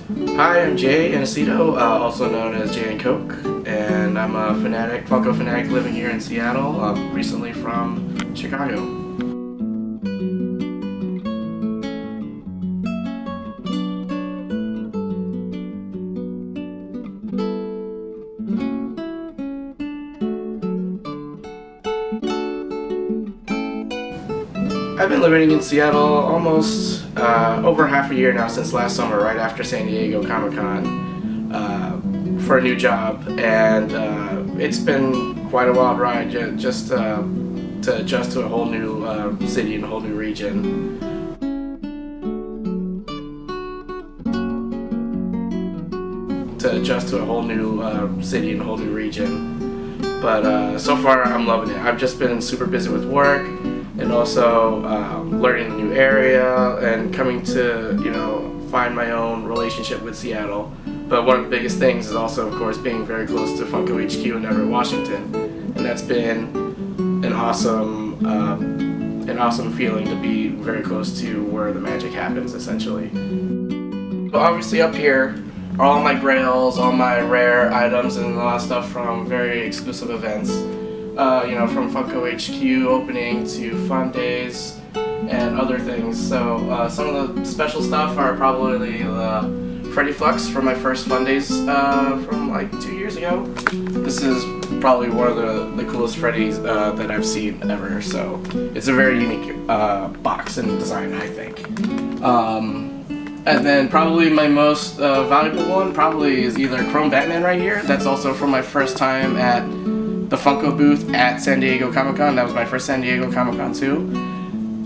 Hi, I'm JayNCoke, also known as JayNCoke, and I'm a Funko fanatic living here in Seattle, recently from Chicago. I've been living in Seattle almost over half a year now, since last summer, right after San Diego Comic-Con, for a new job, and it's been quite a wild ride just to adjust to a whole new city and a whole new region. But so far I'm loving it. I've just been super busy with work and also learning the new area and coming to, find my own relationship with Seattle. But one of the biggest things is also, of course, being very close to Funko HQ in Everett, Washington, and that's been an awesome feeling to be very close to where the magic happens, essentially. But obviously up here are all my grails, all my rare items, and a lot of stuff from very exclusive events. From Funko HQ opening to Fun Days and other things. So some of the special stuff are probably the Freddy Flux from my first Fun Days from like 2 years ago. This is probably one of the coolest Freddys that I've seen ever. So it's a very unique box and design, I think. And then probably my most valuable one probably is either Chrome Batman right here. That's also from my first time at the Funko booth at San Diego Comic-Con. That was my first San Diego Comic-Con too.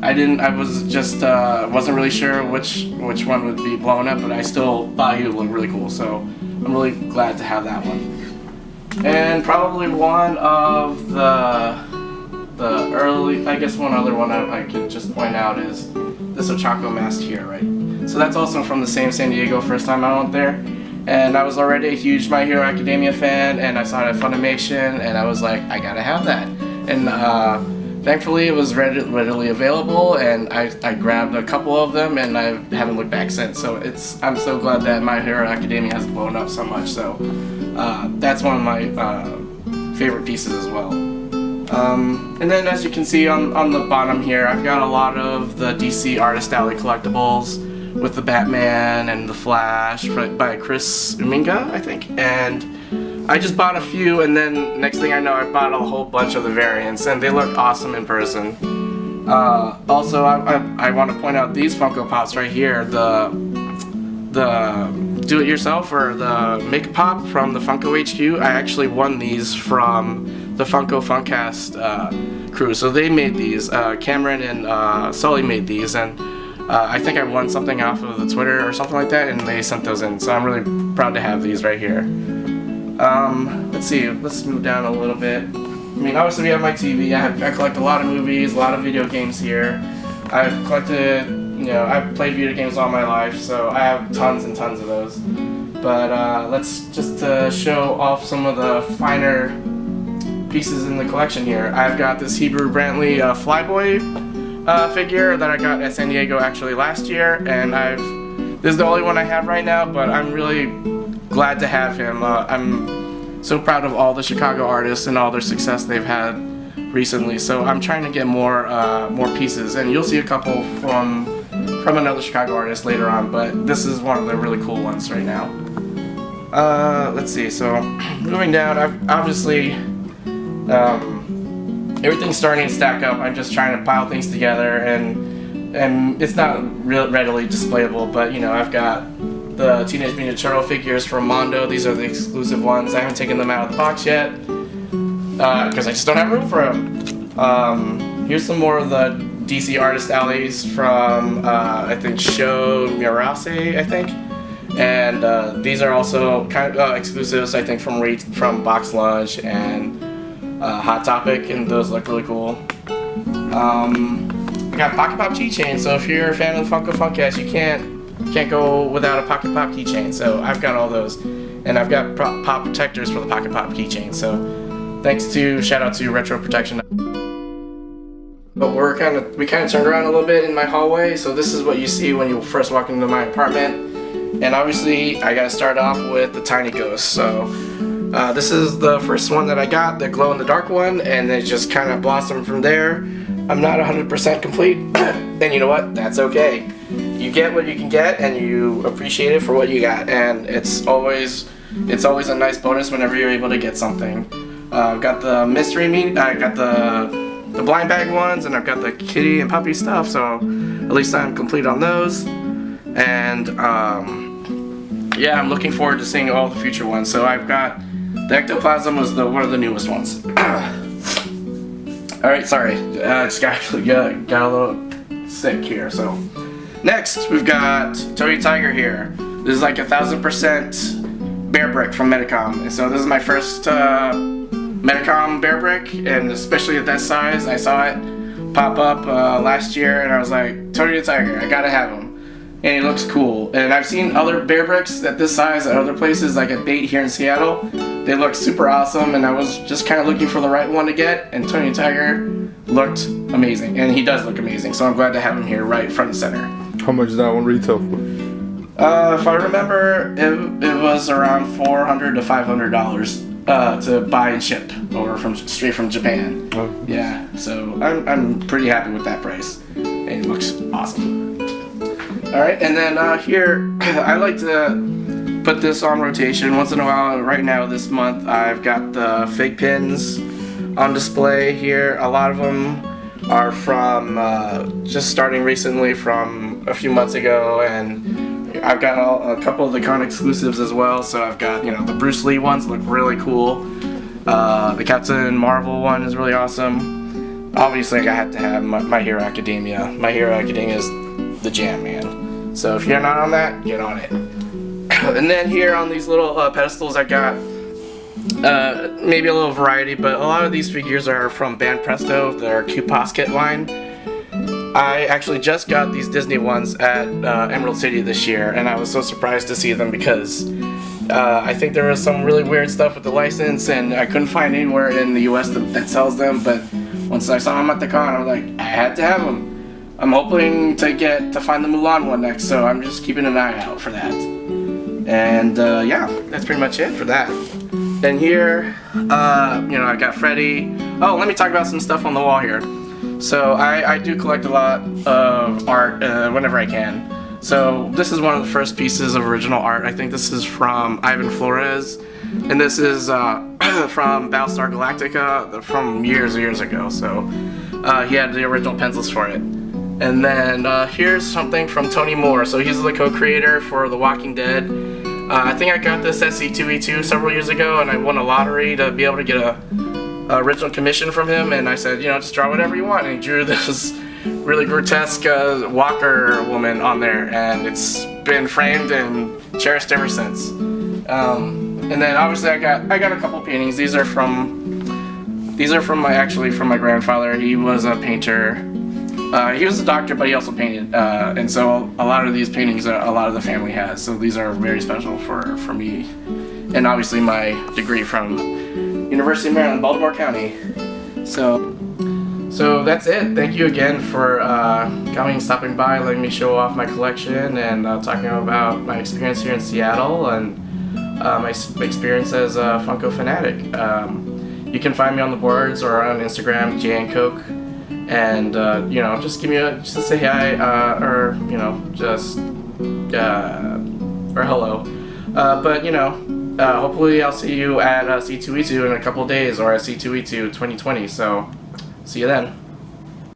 I was just wasn't really sure which one would be blown up, but I still thought he would look really cool. So I'm really glad to have that one. And probably one of the early, I guess one other one I can just point out is this Ochako mask here, right? So that's also from the same San Diego first time I went there. And I was already a huge My Hero Academia fan, and I saw it at Funimation, and I was like, I gotta have that. And thankfully it was readily available, and I grabbed a couple of them, and I haven't looked back since. So I'm so glad that My Hero Academia has blown up so much. So that's one of my favorite pieces as well. And then as you can see on the bottom here, I've got a lot of the DC Artist Alley collectibles with the Batman and the Flash by Chris Uminga, I think. And I just bought a few, and then next thing I know, I bought a whole bunch of the variants, and they look awesome in person. Also, I want to point out these Funko Pops right here, the do-it-yourself or the Make Pop from the Funko HQ. I actually won these from the Funko Funcast crew. So they made these. Cameron and Sully made these, and I think I won something off of the Twitter or something like that, and they sent those in. So I'm really proud to have these right here. Let's see. Let's move down a little bit. I mean, obviously we have my TV. I collect a lot of movies, a lot of video games here. I've collected, I've played video games all my life, so I have tons and tons of those. But let's just show off some of the finer pieces in the collection here. I've got this Hebrew Brantley Flyboy figure that I got at San Diego actually last year, and this is the only one I have right now, but I'm really glad to have him. I'm so proud of all the Chicago artists and all their success they've had recently, so I'm trying to get more pieces, and you'll see a couple from another Chicago artist later on, but this is one of the really cool ones right now. Let's see, so moving down, I've obviously everything's starting to stack up. I'm just trying to pile things together, and it's not readily displayable, but I've got the Teenage Mutant Ninja Turtle figures from Mondo. These are the exclusive ones. I haven't taken them out of the box yet because I just don't have room for them. Here's some more of the DC Artist Alleys from I think Sho Murase, I think, and these are also kind of exclusives, I think, from Box Lunch and Hot Topic, and those look really cool. I got Pocket Pop keychain, so if you're a fan of the Funko Funcast, you can't go without a Pocket Pop keychain. So I've got all those, and I've got pop protectors for the Pocket Pop keychain. So shout out to Retro Protection. But we kind of turned around a little bit in my hallway, so this is what you see when you first walk into my apartment. And obviously I gotta start off with the Tiny Ghost. So this is the first one that I got, the glow in the dark one, and it just kind of blossomed from there. I'm not 100% complete, and you know what? That's okay. You get what you can get, and you appreciate it for what you got, and it's always a nice bonus whenever you're able to get something. I've got the mystery meat, I got the blind bag ones, and I've got the kitty and puppy stuff, so at least I'm complete on those. And yeah, I'm looking forward to seeing all the future ones. So I've got the ectoplasm was one of the newest ones. All right, sorry, just got a little sick here. So next we've got Tony Tiger here. This is like 1000% bear brick from Medicom, and so this is my first Medicom bear brick, and especially at that size, I saw it pop up last year, and I was like, Tony the Tiger, I gotta have him. And he looks cool. And I've seen other bear bricks at this size at other places, like at Bait here in Seattle. They look super awesome, and I was just kind of looking for the right one to get, and Tony Tiger looked amazing, and he does look amazing, so I'm glad to have him here right front and center. How much does that one retail for? If I remember, it was around $400 to $500 to buy and ship over straight from Japan. Oh. Yeah, so I'm pretty happy with that price, and it looks awesome. Alright, and then here, I like to put this on rotation once in a while. Right now, this month, I've got the fake pins on display here. A lot of them are from, just starting recently from a few months ago, and I've got a couple of the con exclusives as well. So I've got, you know, the Bruce Lee ones look really cool. The Captain Marvel one is really awesome. Obviously, I had to have My Hero Academia. My Hero Academia is the jam, man. So if you're not on that, get on it. And then here on these little pedestals, I got maybe a little variety, but a lot of these figures are from Band Presto, their Cute Pos Kit line. I actually just got these Disney ones at Emerald City this year, and I was so surprised to see them because I think there was some really weird stuff with the license, and I couldn't find anywhere in the US that sells them, but once I saw them at the con, I was like, I had to have them. I'm hoping to find the Mulan one next, so I'm just keeping an eye out for that. And yeah, that's pretty much it for that. Then here, you know, I got Freddy. Oh, let me talk about some stuff on the wall here. So I do collect a lot of art whenever I can. So this is one of the first pieces of original art. I think this is from Ivan Flores, and this is from Battlestar Galactica from years ago. So he had the original pencils for it. And then here's something from Tony Moore. So he's the co-creator for The Walking Dead. I think I got this at C2E2 several years ago, and I won a lottery to be able to get a original commission from him. And I said, you know, just draw whatever you want. And he drew this really grotesque Walker woman on there, and it's been framed and cherished ever since. And then obviously I got a couple paintings. These are from my grandfather. He was a painter. He was a doctor, but he also painted, and so a lot of these paintings a lot of the family has, so these are very special for me. And obviously my degree from University of Maryland, Baltimore County. So that's it. Thank you again for coming, stopping by, letting me show off my collection, and talking about my experience here in Seattle, and my experience as a Funko fanatic. You can find me on the boards or on Instagram, JayNCoke. And you know, just to say hi, or you know, or hello. But you know, hopefully I'll see you at C2E2 in a couple of days, or at C2E2 2020. So, see you then.